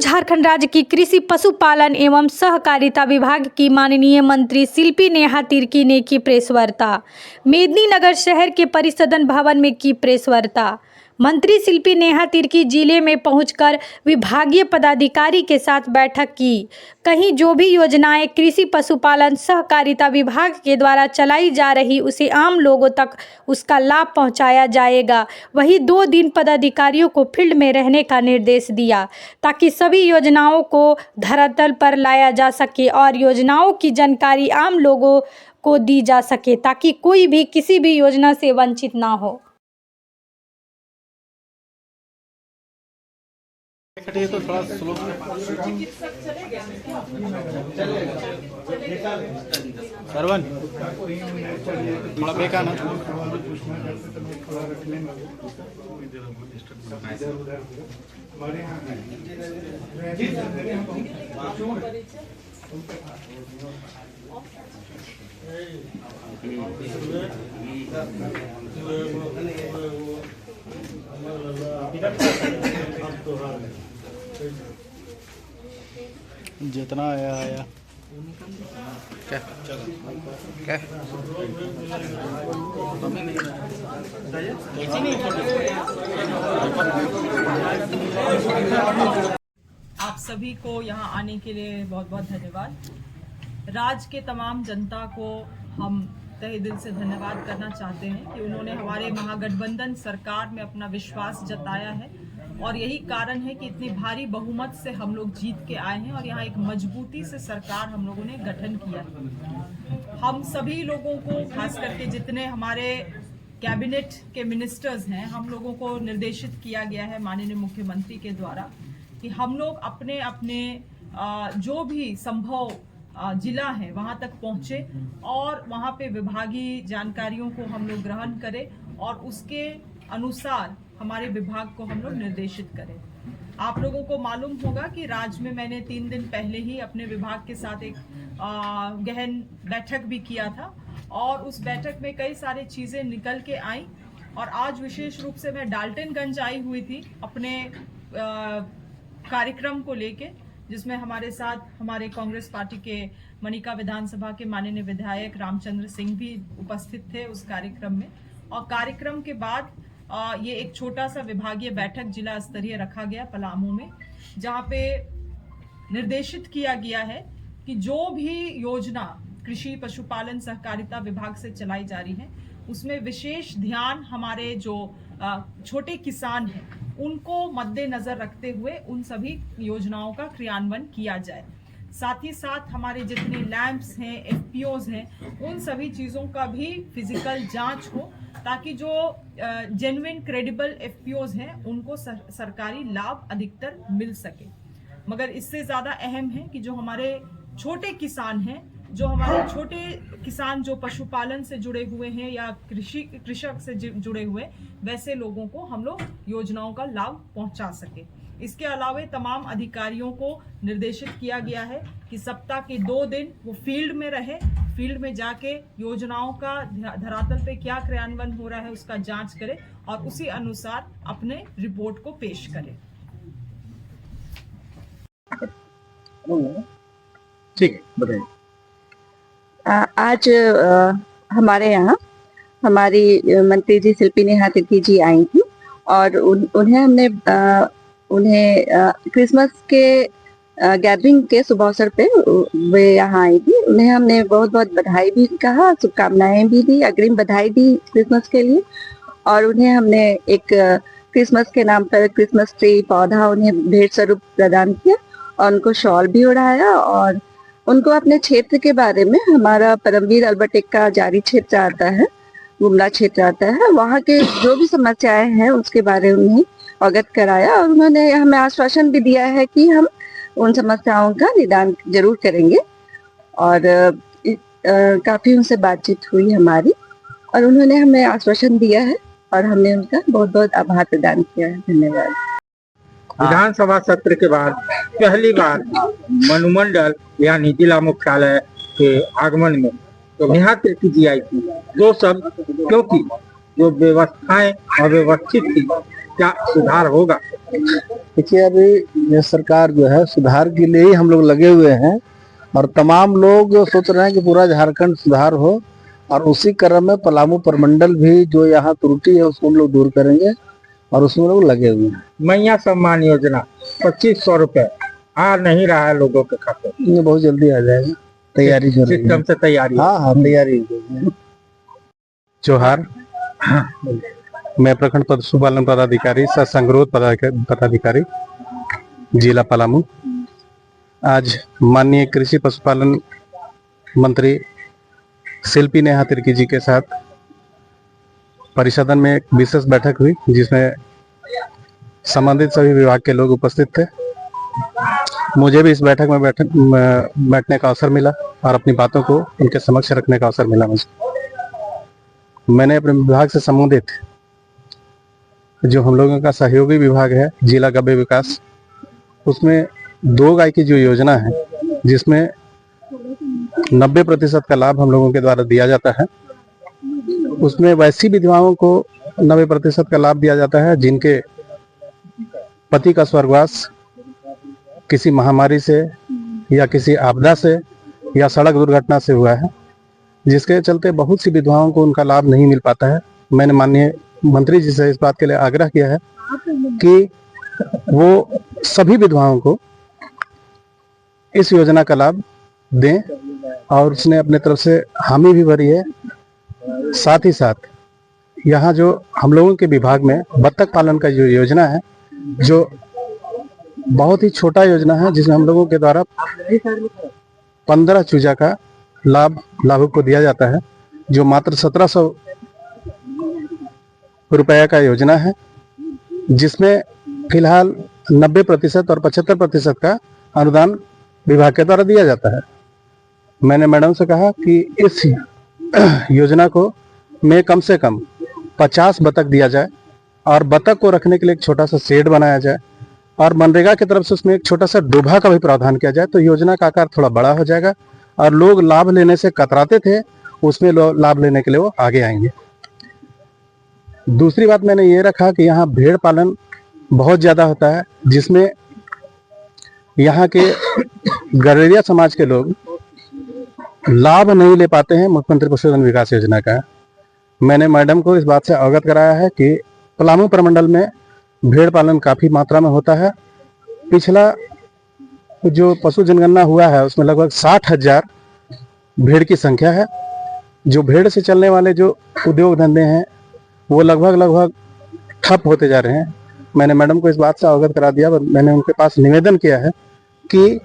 झारखंड राज्य की कृषि पशुपालन एवं सहकारिता विभाग की माननीय मंत्री शिल्पी नेहा तिर्की ने की प्रेस वार्ता। मेदिनीनगर शहर के परिसदन भवन में की प्रेस वार्ता। मंत्री शिल्पी नेहा तिर्की जिले में पहुंचकर विभागीय पदाधिकारी के साथ बैठक की। कहीं जो भी योजनाएं कृषि पशुपालन सहकारिता विभाग के द्वारा चलाई जा रही उसे आम लोगों तक उसका लाभ पहुंचाया जाएगा। वहीं 2 दिन पदाधिकारियों को फील्ड में रहने का निर्देश दिया ताकि सभी योजनाओं को धरातल पर लाया जा सके और योजनाओं की जानकारी आम लोगों को दी जा सके ताकि कोई भी किसी भी योजना से वंचित ना हो। तो थोड़ा स्लो सरवन थोड़ा बेका ना जितना आया क्या क्या आप सभी को यहाँ आने के लिए बहुत बहुत धन्यवाद। राज्य के तमाम जनता को हम तहे दिल से धन्यवाद करना चाहते हैं कि उन्होंने हमारे महागठबंधन सरकार में अपना विश्वास जताया है और यही कारण है कि इतनी भारी बहुमत से हम लोग जीत के आए हैं और यहाँ एक मजबूती से सरकार हम लोगों ने गठन किया है। हम सभी लोगों को, खास करके जितने हमारे कैबिनेट के मिनिस्टर्स हैं, हम लोगों को निर्देशित किया गया है माननीय मुख्यमंत्री के द्वारा कि हम लोग अपने अपने जो भी संभव जिला है वहां तक पहुंचे और वहां पे विभागीय जानकारियों को हम लोग ग्रहण करें और उसके अनुसार हमारे विभाग को हम लोग निर्देशित करें। आप लोगों को मालूम होगा कि राज्य में मैंने 3 दिन पहले ही अपने विभाग के साथ एक गहन बैठक भी किया था और उस बैठक में कई सारी चीज़ें निकल के आई और आज विशेष रूप से मैं डाल्टनगंज आई हुई थी अपने कार्यक्रम को लेके, जिसमें हमारे साथ हमारे कांग्रेस पार्टी के मनिका विधानसभा के माननीय विधायक रामचंद्र सिंह भी उपस्थित थे उस कार्यक्रम में। और कार्यक्रम के बाद ये एक छोटा सा विभागीय बैठक जिला स्तरीय रखा गया पलामू में, जहाँ पे निर्देशित किया गया है कि जो भी योजना कृषि पशुपालन सहकारिता विभाग से चलाई जा रही है उसमें विशेष ध्यान हमारे जो छोटे किसान हैं उनको मद्देनजर रखते हुए उन सभी योजनाओं का क्रियान्वयन किया जाए। साथ ही साथ हमारे जितने लैंप्स हैं, एफपीओज हैं, उन सभी चीज़ों का भी फिजिकल जांच हो ताकि जो जेन्युइन क्रेडिबल एफपीओज हैं उनको सरकारी लाभ अधिकतर मिल सके। मगर इससे ज़्यादा अहम है कि जो हमारे छोटे किसान हैं, जो हमारे छोटे किसान जो पशुपालन से जुड़े हुए हैं या कृषक से जुड़े हुए, वैसे लोगों को हम लोग योजनाओं का लाभ पहुंचा सके। इसके अलावा तमाम अधिकारियों को निर्देशित किया गया है कि सप्ताह के 2 दिन वो फील्ड में रहे, फील्ड में जाके योजनाओं का धरातल पे क्या क्रियान्वयन हो रहा है उसका जांच करें और उसी अनुसार अपने रिपोर्ट को पेश करें। ठीक है, बताइए। आज हमारे यहाँ हमारी मंत्री जी शिल्पी नेहा तिर्की जी आई थी और उन्हें क्रिसमस के गैदरिंग के शुभ अवसर पे वे यहाँ आई थी। उन्हें हमने बहुत बहुत बधाई भी कहा, शुभकामनाएं भी दी, अग्रिम बधाई दी क्रिसमस के लिए। और उन्हें हमने एक क्रिसमस के नाम पर क्रिसमस ट्री पौधा उन्हें भेंट स्वरूप प्रदान किया और उनको शॉल भी उड़ाया और उनको अपने क्षेत्र के बारे में, हमारा परमवीर अल्बर्ट एक्का जारी क्षेत्र आता है, गुमला क्षेत्र आता है, वहाँ के जो भी समस्याएं हैं उसके बारे में उन्हें अवगत कराया और उन्होंने हमें आश्वासन भी दिया है कि हम उन समस्याओं का निदान जरूर करेंगे। और काफी उनसे बातचीत हुई हमारी और उन्होंने हमें आश्वासन दिया है और हमने उनका बहुत बहुत आभार प्रदान किया है। धन्यवाद। विधानसभा सत्र के बाद पहली बार मनुमंडल यानी जिला मुख्यालय के आगमन में तो नेहा तिर्की जी आई थी, जो सब क्योंकि जो व्यवस्थाएं अव्यवस्थित थी क्या सुधार होगा? देखिए, अभी ये सरकार जो है सुधार के लिए ही हम लोग लगे हुए हैं और तमाम लोग सोच रहे हैं कि पूरा झारखंड सुधार हो, और उसी क्रम में पलामू प्रमंडल भी जो यहाँ त्रुटि है उसको हम लोग दूर करेंगे और उसमें लोग लगे हुए हैं। मैया सम्मान योजना 2500 रुपए आ नहीं रहा है लोगों के खाते में। ये बहुत जल्दी आ जाएगा, तैयारी हो रही है। सिस्टम से तैयारी। हाँ, तैयारी हो रही है। जोहार। मैं प्रखंड पशुपालन पदाधिकारी सह संगरोध पदाधिकारी जिला पलामू। आज माननीय कृषि पशुपालन मंत्री शिल्पी नेहा तिर्की जी के साथ परिषदन में एक विशेष बैठक हुई, जिसमें संबंधित सभी विभाग के लोग उपस्थित थे। मुझे भी इस बैठक में बैठने का अवसर मिला और अपनी बातों को उनके समक्ष रखने का अवसर मिला मुझे। मैंने अपने विभाग से संबंधित जो हम लोगों का सहयोगी विभाग है जिला गव्य विकास, उसमें 2 गाय की जो योजना है जिसमें 90% का लाभ हम लोगों के द्वारा दिया जाता है, उसमें वैसी विधवाओं को 90% का लाभ दिया जाता है जिनके पति का स्वर्गवास किसी महामारी से या किसी आपदा से या सड़क दुर्घटना से हुआ है, जिसके चलते बहुत सी विधवाओं को उनका लाभ नहीं मिल पाता है। मैंने माननीय मंत्री जी से इस बात के लिए आग्रह किया है कि वो सभी विधवाओं को इस योजना का लाभ दें, और उसने अपने तरफ से हामी भी भरी है। साथ ही साथ यहाँ जो हम लोगों के विभाग में बत्तख पालन का जो योजना है, जो बहुत ही छोटा योजना है, जिसमें हम लोगों के द्वारा 15 चूजा का लाभ लाभुक को दिया जाता है, जो मात्र 1700 रुपया का योजना है, जिसमें फिलहाल 90% और 75% का अनुदान विभाग के द्वारा दिया जाता है। मैंने मैडम से कहा कि इस योजना को में कम से कम 50 बतख दिया जाए और बतख को रखने के लिए एक छोटा सा शेड बनाया जाए, और मनरेगा की तरफ से उसमें एक छोटा सा डोभा का भी प्रावधान किया जाए, तो योजना का आकार थोड़ा बड़ा हो जाएगा और लोग लाभ लेने से कतराते थे, उसमें लाभ लेने के लिए वो आगे आएंगे। दूसरी बात मैंने ये रखा कि यहाँ भेड़ पालन बहुत ज़्यादा होता है, जिसमें यहाँ के गड़ेरिया समाज के लोग लाभ नहीं ले पाते हैं मुख्यमंत्री पशुधन विकास योजना का। मैंने मैडम को इस बात से अवगत कराया है कि पलामू प्रमंडल में भेड़ पालन काफ़ी मात्रा में होता है। पिछला जो पशु जनगणना हुआ है उसमें लगभग 60,000 भेड़ की संख्या है। जो भेड़ से चलने वाले जो उद्योग धंधे हैं वो लगभग ठप होते जा रहे हैं। मैंने मैडम को इस बात से अवगत करा दिया। मैंने उनके पास निवेदन किया है कि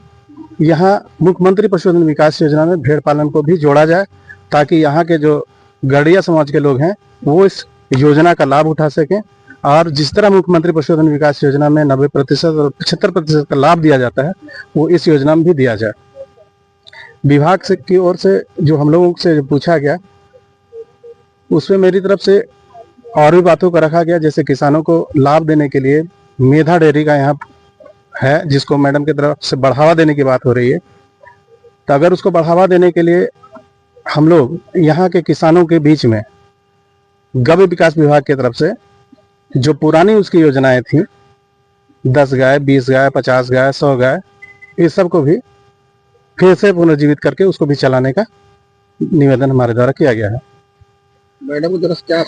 यहाँ मुख्यमंत्री पशुधन विकास योजना में भेड़ पालन को भी जोड़ा जाए, ताकि यहाँ के जो गड़िया समाज के लोग हैं वो इस योजना का लाभ उठा सकें, और जिस तरह मुख्यमंत्री पशुधन विकास योजना में 90% और 75% का लाभ दिया जाता है वो इस योजना में भी दिया जाए। विभाग से की ओर से जो हम लोगों से पूछा गया उसमें मेरी तरफ से और भी बातों को रखा गया, जैसे किसानों को लाभ देने के लिए मेधा डेयरी का यहाँ है, जिसको मैडम की तरफ से बढ़ावा देने की बात हो रही है। तो अगर उसको बढ़ावा देने के लिए हम लोग यहाँ के किसानों के बीच में गव्य विकास विभाग की तरफ से जो पुरानी उसकी योजनाएं थी 10 गाय, 20 गाय, 50 गाय, 100 गाय, इस सब को भी फिर से पुनर्जीवित करके उसको भी चलाने का निवेदन हमारे द्वारा किया गया है। मैडम की तरफ से क्या